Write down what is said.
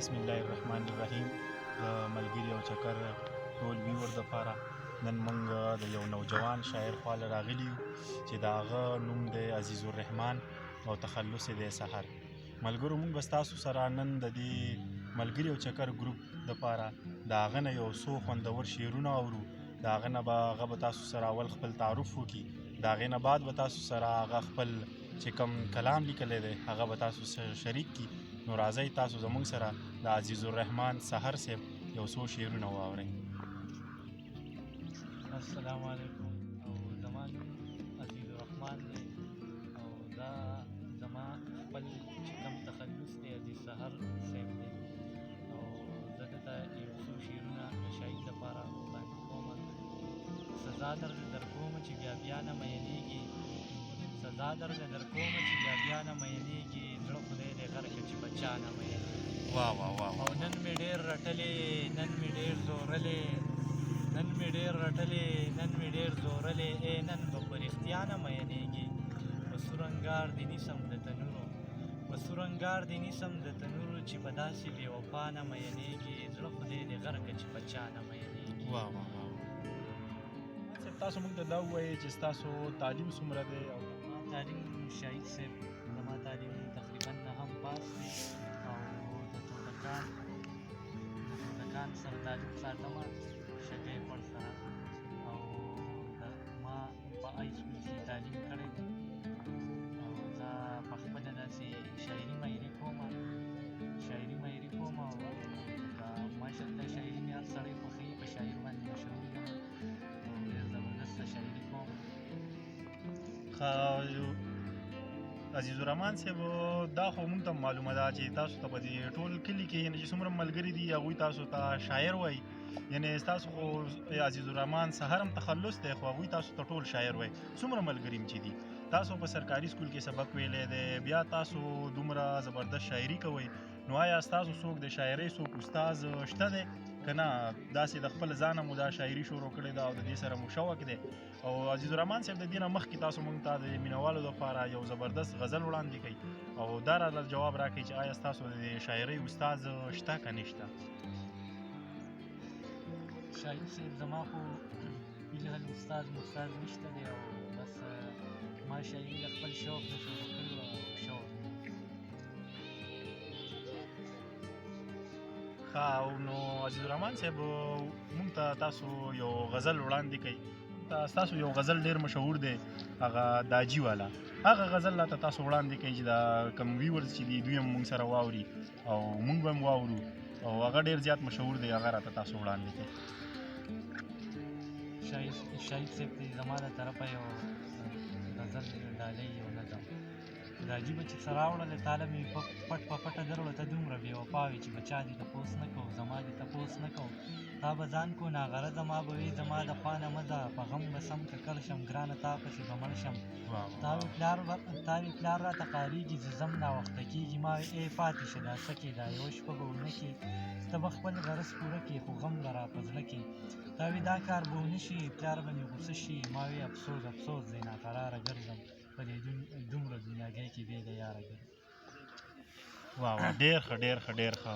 بسم الله الرحمن الرحیم. د ملګري او چکر ټول ویور دپاره نن موږ د یو نوجوان شاعر خواله راغلي یو چې د هغه نوم دی عزیز الرحمن او تخلص یې دی سحر. ملګرو موږ به ستاسو سره نن د دې ملګري او چکر ګروپ دپاره د هغه نه یو څو خوندور شعرونه اورو. د هغه نه به هغه به تاسو سره اول خپل تعارف وکړي، د هغې نه بعد به تاسو سره هغه خپل چې کوم کلام لیکلی دی هغه به تاسو سره شریک کړي. نو راځئ تاسو زموږ سره د عزیز الرحمن سحر صاحب یو څو شعرونه واورئ. السلام علیکم. او زما نوم عزیز الرحمن دی او دا زما خپل چې کوم تخلص دی عزیز سحر صاحب دی او زه دلته یو څو شعرونه د شاعر لپاره وړاندې کوم. سزا درله درکومه چې بیا بیا نه میینېږي، سزا درله درکومه چې بیا بیا نه میینېږي، زړه خدای دې غرقه چې بچا نه میینېږي. واه واه واه. او نن مې ډېر رټلې، نن مې ډېر زورلې، نن مې ډېر رټلې، نن مې ډېر زورلې، نن به په رښتیا نه میینېږي. په سورنګار دې نیسم د تنورو، په سورنګار دې نیسم د تنورو چې په داسې بې وفا نه میینېږي، زړه خدای دې غرقه چې په چا نه میینېږي. واه واه واه. تاسو موږ ته دا ووایئ چې ستاسو تعلیم څومره دی؟ او زما تعلیم شاهد صاحب، زما تعلیم تقریبا نهم پاس دی او د تولکان سره تعلیم ساتم، شګۍ پړ سره. او ما په های سکول کې تعلیم کړی دی او زه په خپله داسې شاعري مایري کوم او ماشاءالله شاعري مې هر سړی خوښوي، په شاعر باندې مشهور یم او ډېر زبردسته شاعري کوم. عزیز الرحمن صاحب دا خو موږ ته معلومه ده چې تاسو ته په دې ټول کلي کې یعنې چې څومره ملګري دي هغوی تاسو ته شاعر وایي. یعنې ستاسو خو عزیز الرحمن سحر هم تخلص دی خو هغوی تاسو ته ټول شاعر وایي. څومره ملګري چې دي تاسو په سرکاري سکول کې سبق ویلی دی، بیا تاسو دومره زبردست شاعري کوئ، نو آیا ستاسو څوک د شاعرۍ څوک استاد شته دی که نه داسې د خپل ځانه مو دا شاعري شروع کړې ده او د دې سره مو شوق دی؟ او عزیز الرحمن صاحب د دې نه مخکې تاسو موږ ته د مینوالو لپاره یو زبردست غزل وړاندې کوئ او دا راته جواب راکړئ چې آیا ستاسو د شاعرۍ استاد شته که نشته؟ شاهد صاحب زما خو بالحال استاد نشته دی او بس ما شاعري د خپل شوق نه شروع کړې وه او شوق ښه. نو عزیز الرحمن صاحب موږ ته تاسو یو غزل وړاندې کوئ. ستاسو یو غزل ډېر مشهور دی هغه داجي والا، هغه غزل راته تاسو وړاندې کوئ چې دا کوم ویورز چې دي دوی هم موږ سره واوري او موږ به هم واورو او هغه ډېر زیات مشهور دی، هغه راته تاسو وړاندې کوئ. شاهد صاحب ته زما د طرفه یو غزل ډالۍ یو نظم. دا عجیبه چې څه راوړله تاله مې پټ په پټه دروړه، ته دومره بې وفا وې چې به چا دې تپوس نه کوو، زما دې تپوس نه کوو. تا به ځان کو ناغرضه ما به وې زما د خوا نه مه ځه، په غم به سم ککړ شم ګرانه تا پسې به مړ شم. تا وې پلار راته قهرېږي زه ځم ناوخته کېږي، ما وې ای پاتې شه دا څه کې دا یوه شپه به ونه کې، ته به خپل غرض پوره کې خو غم به را په زړه کې. تا وې دا کار به ونه شي پلار به مې غوسه شي، ما وې افسوس افسوس دی ناقراره ګرځم په دې دومره دنیاګۍ کې بې د یاره ګرځم. واه واه، ډېر ښه ډېر ښه ډېر ښه.